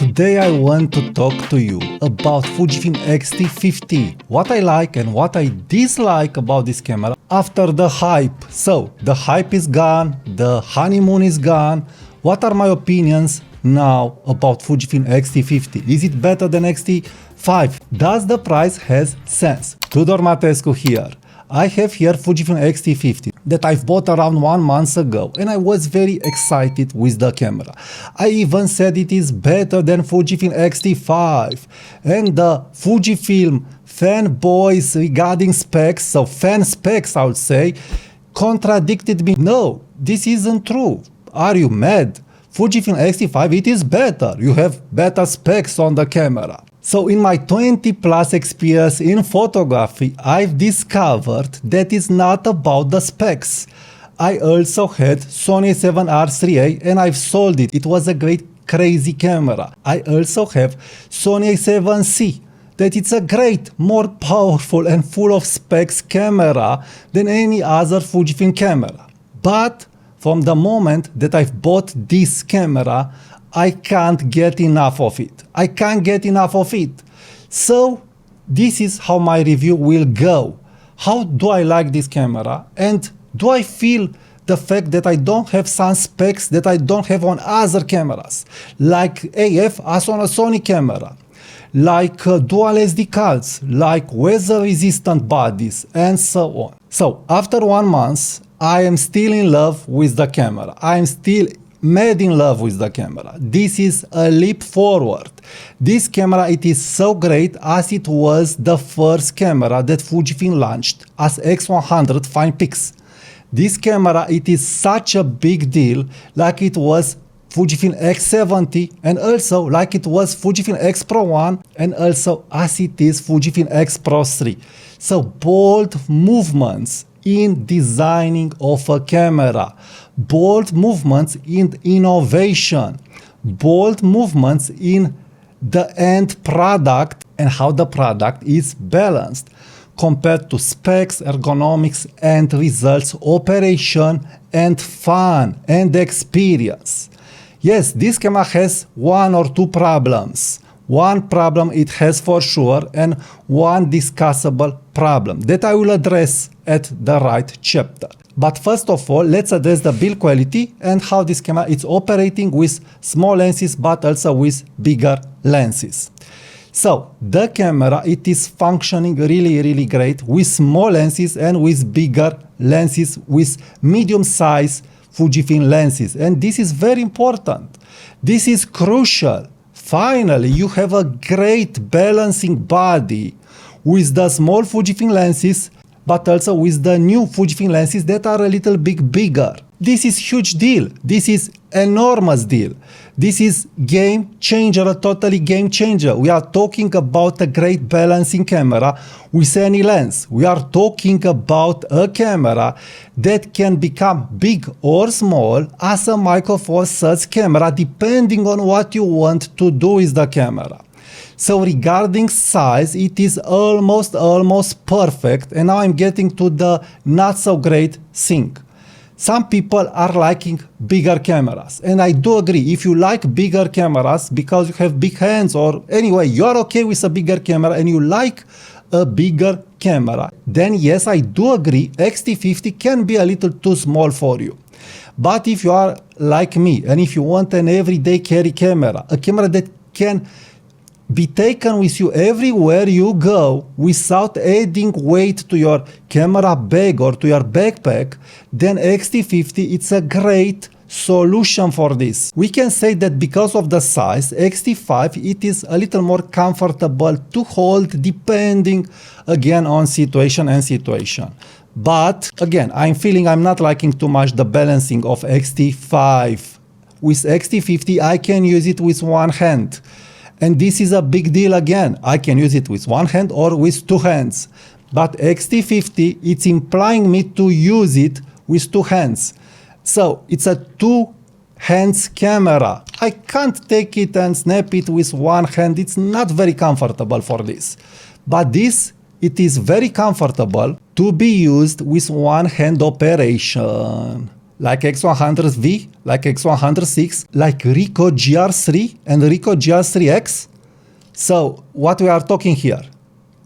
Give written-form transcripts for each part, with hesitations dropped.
Today I want to talk to you about Fujifilm X-T50, what I like and what I dislike about this camera after the hype. So, the hype is gone, the honeymoon is gone. What are my opinions now about Fujifilm X-T50? Is it better than X-T5? Does the price has sense? Tudor Matescu here. I have here Fujifilm X-T50 that I've bought around 1 month ago and I was very excited with the camera. I even said it is better than Fujifilm X-T5, and the Fujifilm fanboys regarding specs, so fan specs I would say, contradicted me. No, this isn't true. Are you mad? Fujifilm X-T5, it is better. You have better specs on the camera. So in my 20 plus experience in photography, I've discovered that it's not about the specs. I also had Sony A7R3A and I've sold it. It was a great crazy camera. I also have Sony A7C. That it's a great, more powerful and full of specs camera than any other Fujifilm camera. But from the moment that I've bought this camera, I can't get enough of it. I can't get enough of it. So this is how my review will go. How do I like this camera? And do I feel the fact that I don't have some specs that I don't have on other cameras? Like AF as on a Sony camera. Like dual SD cards. Like weather resistant bodies and so on. So after 1 month, I am still in love with the camera. I am still mad in love with the camera. This is a leap forward. This camera, it is so great as it was the first camera that Fujifilm launched as X100 Fine Pix. This camera, it is such a big deal like it was Fujifilm X70 and also like it was Fujifilm X Pro 1 and also as it is Fujifilm X Pro 3. So bold movements in designing of a camera, bold movements in innovation, bold movements in the end product and how the product is balanced compared to specs, ergonomics and results, operation and fun and experience. Yes, this camera has 1 or 2 problems. One problem it has for sure and one discussable problem that I will address at the right chapter. But first of all, let's address the build quality and how this camera is operating with small lenses but also with bigger lenses. So the camera, it is functioning really great with small lenses and with bigger lenses, with medium size Fujifilm lenses, and this is very important. This is crucial. Finally, you have a great balancing body with the small Fujifilm lenses, but also with the new Fujifilm lenses that are a little bit bigger. This is huge deal. This is enormous deal. This is game changer, a totally game changer. We are talking about a great balancing camera with any lens. We are talking about a camera that can become big or small as a micro four thirds camera depending on what you want to do with the camera. So regarding size, it is almost perfect, and now I'm getting to the not so great thing. Some people are liking bigger cameras, and I do agree. If you like bigger cameras because you have big hands or anyway, you're okay with a bigger camera and you like a bigger camera, then yes, I do agree, X-T50 can be a little too small for you. But if you are like me and if you want an everyday carry camera, a camera that can be taken with you everywhere you go without adding weight to your camera bag or to your backpack, then X-T50 it's a great solution for this. We can say that because of the size, X-T5 it is a little more comfortable to hold depending again on situation and situation. But again, I'm not liking too much the balancing of X-T5. With X-T50 I can use it with one hand. And this is a big deal again. I can use it with one hand or with 2 hands. But X-T50, it's implying me to use it with 2 hands. So it's a 2 hands camera. I can't take it and snap it with one hand. It's not very comfortable for this. But this, it is very comfortable to be used with one hand operation. like X100V, like X106, like Ricoh GR3 and Ricoh GR3X. So what we are talking here?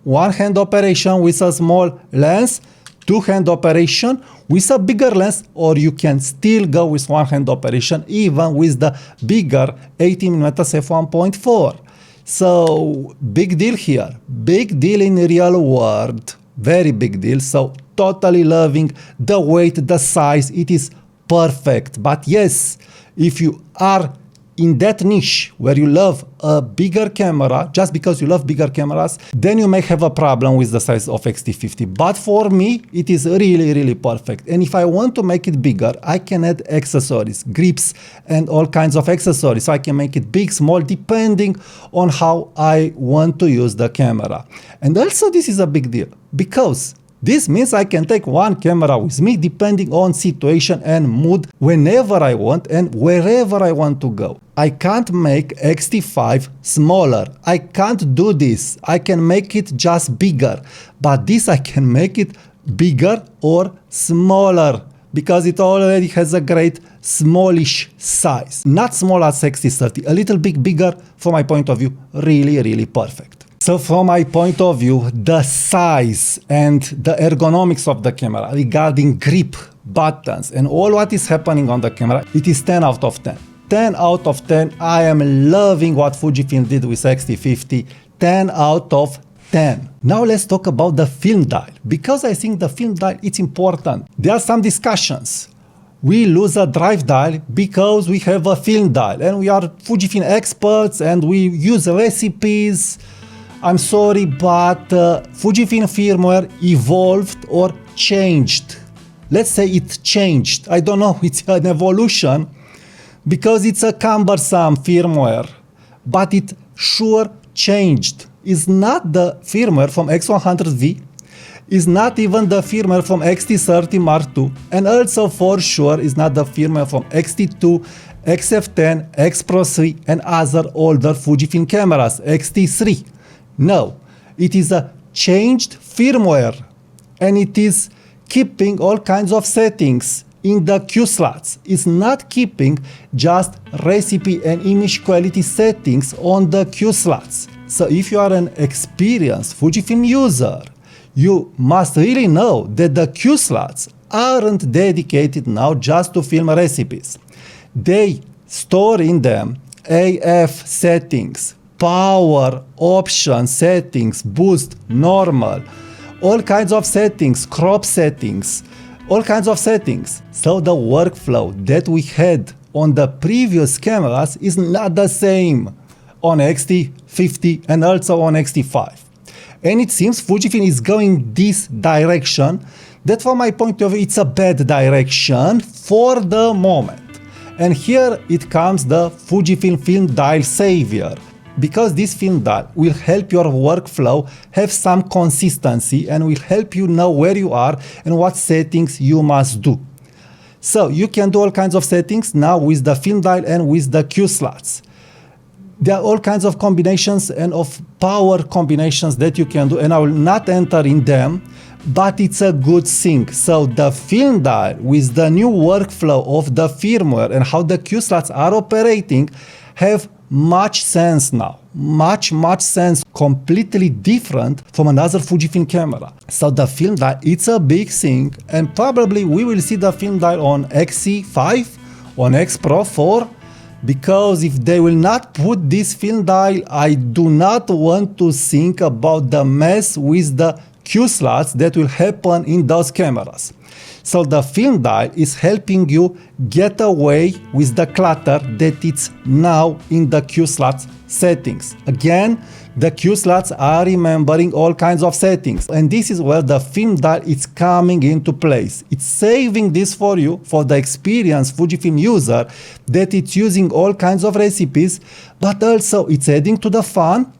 One-hand operation with a small lens, two-hand operation with a bigger lens, or you can still go with one-hand operation even with the bigger 18mm f1.4. So big deal here, big deal in real world, very big deal. So totally loving the weight, the size, it is perfect. But yes, if you are in that niche where you love a bigger camera, just because you love bigger cameras, then you may have a problem with the size of X-T50. But for me, it is really, really perfect. And if I want to make it bigger, I can add accessories, grips, and all kinds of accessories. So I can make it big, small, depending on how I want to use the camera. And also this is a big deal, because this means I can take one camera with me depending on situation and mood whenever I want and wherever I want to go. I can't make X-T5 smaller. I can't do this. I can make it just bigger. But this I can make it bigger or smaller because it already has a great smallish size. Not small as X-T30, a little bit bigger from my point of view, really, really perfect. So from my point of view, the size and the ergonomics of the camera regarding grip, buttons, and all what is happening on the camera, it is 10 out of 10. 10 out of 10. I am loving what Fujifilm did with X-T50. 10 out of 10. Now let's talk about the film dial, because I think the film dial is important. There are some discussions. We lose a drive dial because we have a film dial, and we are Fujifilm experts and we use recipes. I'm sorry, but Fujifilm firmware evolved or changed. Let's say it changed. I don't know, it's an evolution because it's a cumbersome firmware, but it sure changed. It's not the firmware from X100V, it's not even the firmware from X-T30 Mark II, and also for sure is not the firmware from X-T2, X-F10, X Pro 3 and other older Fujifilm cameras, X-T3. No, it is a changed firmware, and it is keeping all kinds of settings in the Q slots. It's not keeping just recipe and image quality settings on the Q slots. So if you are an experienced Fujifilm user, you must really know that the Q slots aren't dedicated now just to film recipes. They store in them AF settings, power, option settings, boost, normal, all kinds of settings, crop settings, all kinds of settings. So the workflow that we had on the previous cameras is not the same on X-T50 and also on X-T5. And it seems Fujifilm is going this direction that from my point of view it's a bad direction for the moment. And here it comes the Fujifilm film dial savior, because this film dial will help your workflow have some consistency and will help you know where you are and what settings you must do. So you can do all kinds of settings now with the film dial and with the Q slots. There are all kinds of combinations and of power combinations that you can do, and I will not enter in them, but it's a good thing. So the film dial with the new workflow of the firmware and how the Q slots are operating have much sense now, much sense, completely different from another Fujifilm camera. So the film dial, it's a big thing, and probably we will see the film dial on XC5, on X Pro 4, because if they will not put this film dial, I do not want to think about the mess with the Q slots that will happen in those cameras. So the film dial is helping you get away with the clutter that it's now in the Q slots settings. Again, the Q slots are remembering all kinds of settings, and this is where the film dial is coming into place. It's saving this for you, for the experienced Fujifilm user, that it's using all kinds of recipes, but also it's adding to the fun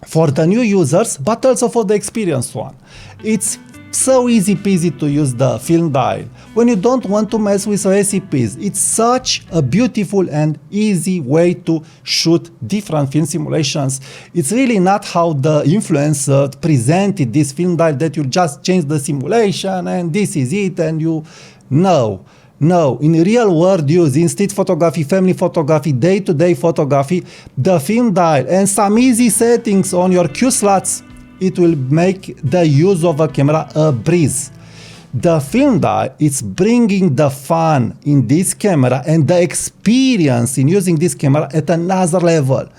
for the new users, but also for the experienced one. It's so easy peasy to use the film dial when you don't want to mess with recipes. It's such a beautiful and easy way to shoot different film simulations. It's really not how the influencer presented this film dial, that you just change the simulation and this is it and you know. No, in real world use, in street photography, family photography, day-to-day photography, the film dial and some easy settings on your Q slots, it will make the use of a camera a breeze. The film dial is bringing the fun in this camera and the experience in using this camera at another level.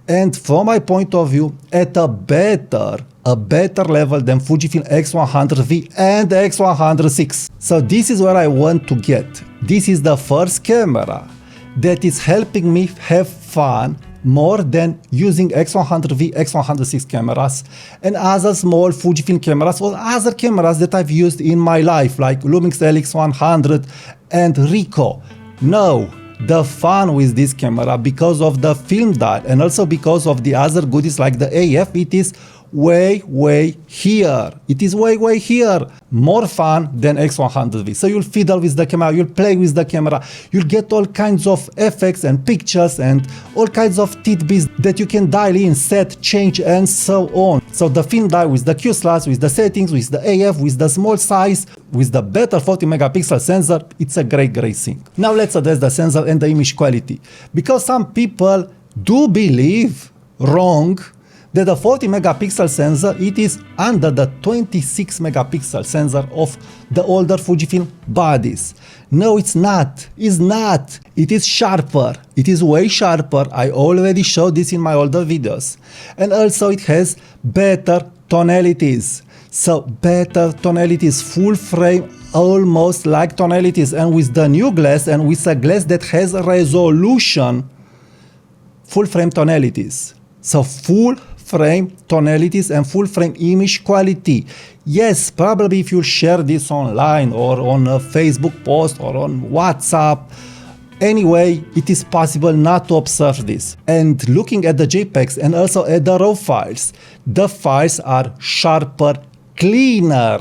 And from my point of view, at a better level than Fujifilm X100V and X106. So this is where I want to get. This is the first camera that is helping me have fun more than using X100V, X106 cameras and other small Fujifilm cameras or other cameras that I've used in my life like Lumix LX100 and Ricoh. No, the fun with this camera because of the film dial and also because of the other goodies like the AF, it is way here. It is way here. More fun than X100V. So you'll fiddle with the camera, you'll play with the camera, you'll get all kinds of effects and pictures and all kinds of tidbits that you can dial in, set, change and so on. So the film dial with the Q slots, with the settings, with the AF, with the small size, with the better 40 megapixel sensor, it's a great thing. Now let's address the sensor and the image quality. Because some people do believe wrong that the 40 megapixel sensor, it is under the 26 megapixel sensor of the older Fujifilm bodies. No, it's not. It's not. It is sharper. It is way sharper. I already showed this in my older videos. And also it has better tonalities. So better tonalities, full frame, almost like tonalities. And with the new glass and with a glass that has resolution, full frame tonalities. So full frame tonalities and full frame image quality. Yes, probably if you share this online or on a Facebook post or on WhatsApp, anyway, it is possible not to observe this. And looking at the JPEGs and also at the RAW files, the files are sharper, cleaner,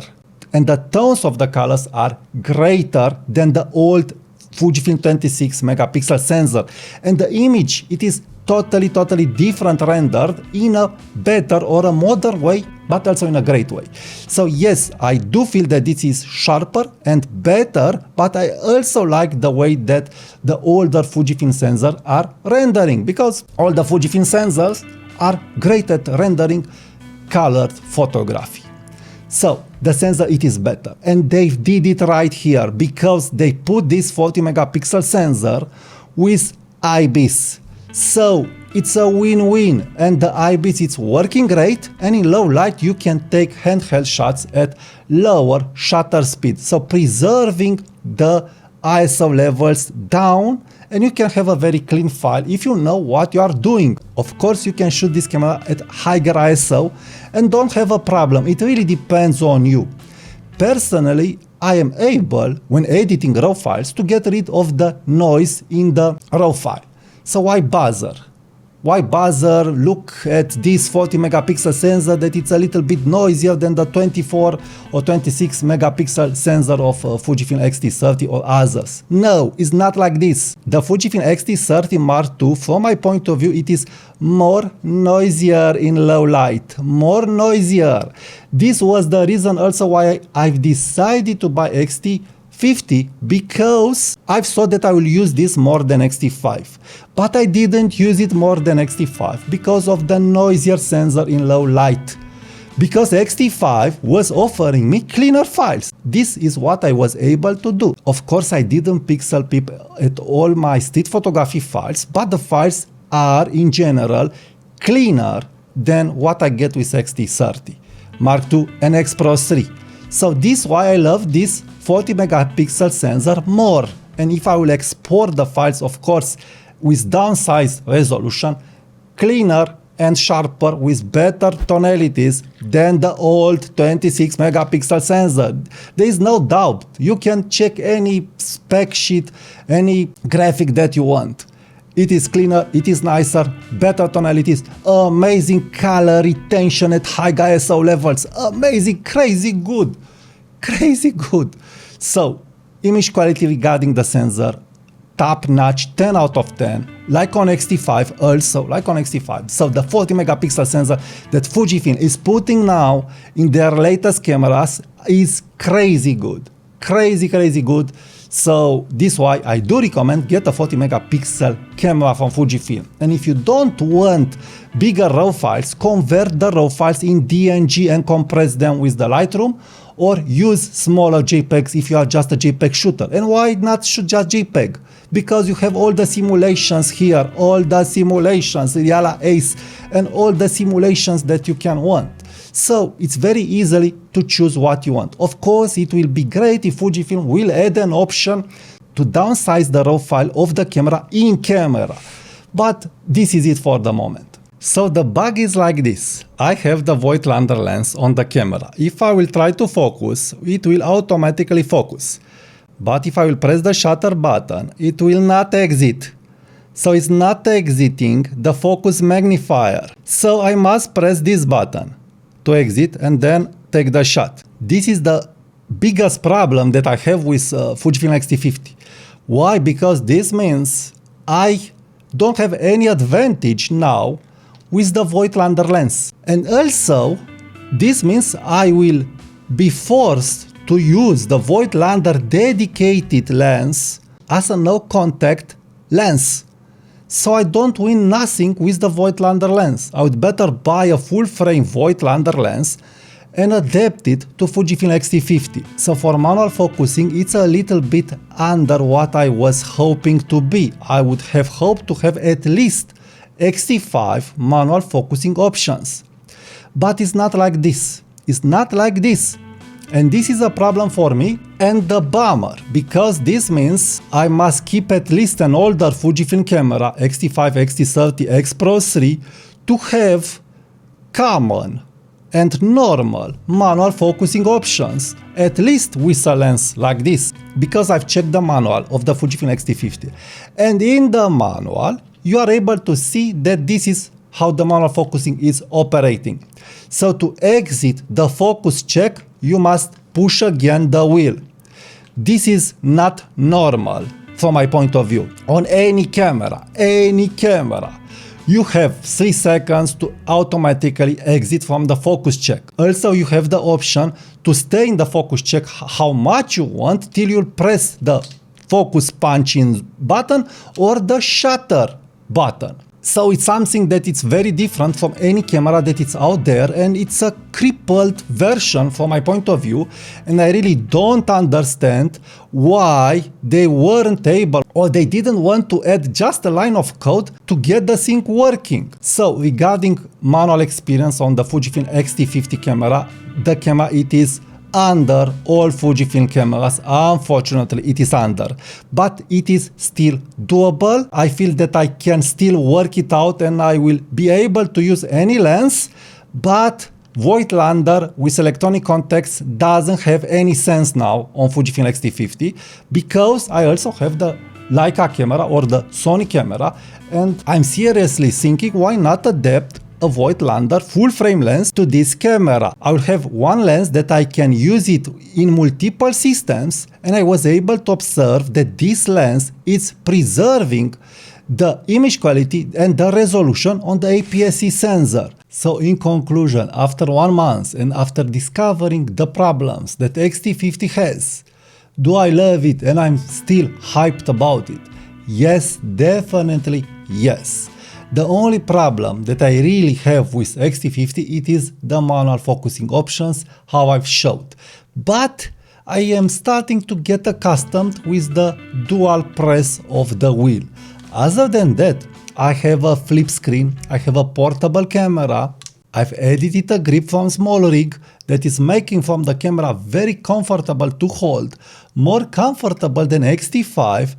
and the tones of the colors are greater than the old Fujifilm 26 megapixel sensor. And the image, it is totally different rendered in a better or a modern way, but also in a great way. So yes, I do feel that this is sharper and better, but I also like the way that the older Fujifilm sensors are rendering, because all the Fujifilm sensors are great at rendering colored photography. So the sensor, it is better, and they did it right here because they put this 40 megapixel sensor with IBIS. So it's a win-win, and the IBIS, it's working great, and in low light you can take handheld shots at lower shutter speed, so preserving the ISO levels down, and you can have a very clean file if you know what you are doing. Of course, you can shoot this camera at higher ISO and don't have a problem. It really depends on you. Personally, I am able, when editing RAW files, to get rid of the noise in the RAW file. So why bother? Why bother look at this 40 megapixel sensor that it's a little bit noisier than the 24 or 26 megapixel sensor of Fujifilm X-T50 or others? No, it's not like this. The Fujifilm X-T30 Mark II, from my point of view, it is more noisier in low light, more noisier. This was the reason also why I've decided to buy X-T50, because I thought that I will use this more than X-T5, but I didn't use it more than X-T5 because of the noisier sensor in low light. Because X-T5 was offering me cleaner files. This is what I was able to do. Of course, I didn't pixel peep at all my street photography files, but the files are in general cleaner than what I get with X-T30 Mark II and X Pro 3. So this is why I love this 40 megapixel sensor more. And if I will export the files, of course, with downsized resolution, cleaner and sharper with better tonalities than the old 26 megapixel sensor. There is no doubt. You can check any spec sheet, any graphic that you want. It is cleaner, it is nicer, better tonalities, amazing color retention at high ISO levels, amazing, crazy good. So, image quality regarding the sensor, top notch, 10 out of 10, like on X-T5 also, like on X-T5. So the 40 megapixel sensor that Fujifilm is putting now in their latest cameras is crazy good, crazy good. So this is why I do recommend get a 40 megapixel camera from Fujifilm. And if you don't want bigger RAW files, convert the RAW files in DNG and compress them with the Lightroom, or use smaller JPEGs if you are just a JPEG shooter. And why not shoot just JPEG? Because you have all the simulations here, all the simulations, Yala Ace, and all the simulations that you can want. So it's very easily to choose what you want. Of course, it will be great if Fujifilm will add an option to downsize the RAW file of the camera in camera. But this is it for the moment. So the bug is like this. I have the Voigtlander lens on the camera. If I will try to focus, it will automatically focus. But if I will press the shutter button, it will not exit. So it's not exiting the focus magnifier. So I must press this button to exit and then take the shot. This is the biggest problem that I have with Fujifilm X-T50. Why? Because this means I don't have any advantage now with the Voigtlander lens. And also, this means I will be forced to use the Voigtlander dedicated lens as a no contact lens. So I don't win nothing with the Voigtlander lens. I would better buy a full frame Voigtlander lens and adapt it to Fujifilm X-T50. So for manual focusing, it's a little bit under what I was hoping to be. I would have hoped to have at least X-T5 manual focusing options. But it's not like this. It's not like this. And this is a problem for me and the bummer, because this means I must keep at least an older Fujifilm camera, X-T5, X-T30, X Pro 3, to have common and normal manual focusing options, at least with a lens like this, because I've checked the manual of the Fujifilm X-T50. And in the manual, you are able to see that this is how the manual focusing is operating. So to exit the focus check, you must push again the wheel. This is not normal from my point of view. On any camera, you have 3 seconds to automatically exit from the focus check. Also, you have the option to stay in the focus check how much you want till you press the focus punch in button or the shutter button. So it's something that it's very different from any camera that is out there, and it's a crippled version from my point of view, and I really don't understand why they weren't able, or they didn't want to add just a line of code to get the thing working. So regarding manual experience on the Fujifilm X-T50 camera, the camera it is under all Fujifilm cameras. Unfortunately, it is under, but it is still doable. I feel that I can still work it out and I will be able to use any lens, but Voigtlander with electronic contacts doesn't have any sense now on Fujifilm X-T50, because I also have the Leica camera or the Sony camera, and I'm seriously thinking why not adapt a Voigtlander full frame lens to this camera. I will have one lens that I can use it in multiple systems, and I was able to observe that this lens is preserving the image quality and the resolution on the APS-C sensor. So in conclusion, after 1 month and after discovering the problems that X-T50 has, do I love it and I'm still hyped about it? Yes, definitely yes. The only problem that I really have with X-T50, it is the manual focusing options, how I've showed. But I am starting to get accustomed with the dual press of the wheel. Other than that, I have a flip screen, I have a portable camera, I've edited a grip from SmallRig that is making from the camera very comfortable to hold, more comfortable than X-T5,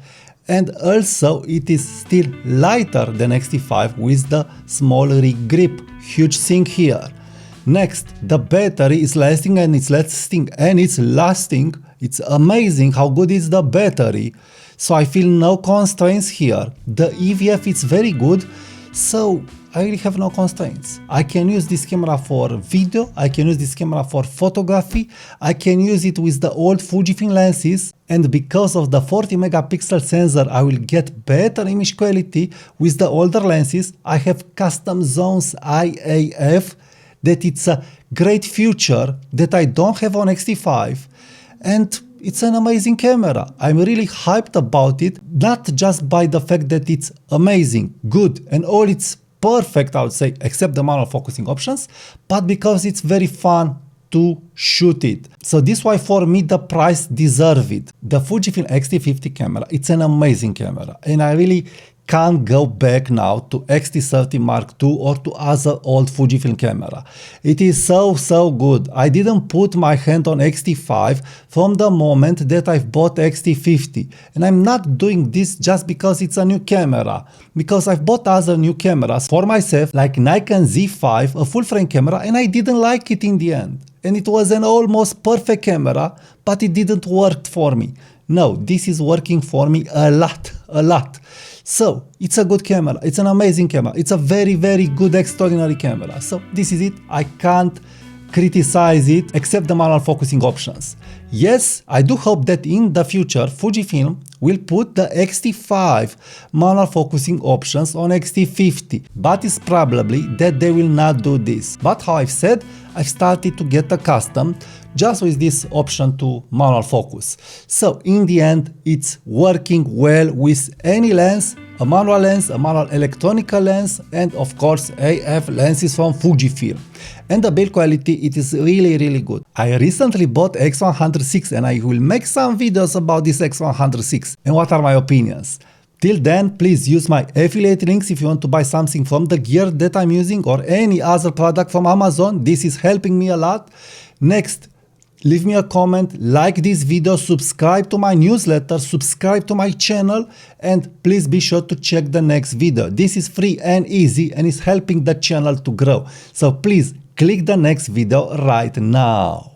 and also it is still lighter than X-T5 with the SmallRig grip. Huge thing here. Next, the battery is lasting and it's lasting. It's amazing how good is the battery. So I feel no constraints here. The EVF is very good, so I really have no constraints. I can use this camera for video, I can use this camera for photography, I can use it with the old Fujifilm lenses, and because of the 40 megapixel sensor I will get better image quality with the older lenses. I have custom zones IAF, that it's a great feature that I don't have on X-T5, and it's an amazing camera. I'm really hyped about it, not just by the fact that it's amazing, good, and all it's perfect, I would say, except the manual focusing options, but because it's very fun to shoot it. So this is why for me the price deserves it. The Fujifilm X-T50 camera, it's an amazing camera, and I really can't go back now to X-T30 Mark II or to other old Fujifilm camera. It is so good. I didn't put my hand on X-T5 from the moment that I've bought X-T50, and I'm not doing this just because it's a new camera, because I've bought other new cameras for myself like Nikon Z5, a full frame camera, and I didn't like it in the end. And it was an almost perfect camera, but it didn't work for me. No, this is working for me a lot. So it's a good camera, it's an amazing camera, it's a very good, extraordinary camera. So this is it. I can't criticize it except the manual focusing options. Yes, I do hope that in the future Fujifilm will put the X-T5 manual focusing options on X-T50, but it's probably that they will not do this. But how I've said, I've started to get accustomed just with this option to manual focus. So in the end, it's working well with any lens, a manual electronic lens, and of course AF lenses from Fujifilm. And the build quality, it is really good. I recently bought X106 and I will make some videos about this X106 and what are my opinions. Till then, please use my affiliate links if you want to buy something from the gear that I'm using or any other product from Amazon. This is helping me a lot. Next, leave me a comment, like this video, subscribe to my newsletter, subscribe to my channel, and please be sure to check the next video. This is free and easy and is helping the channel to grow. So please click the next video right now.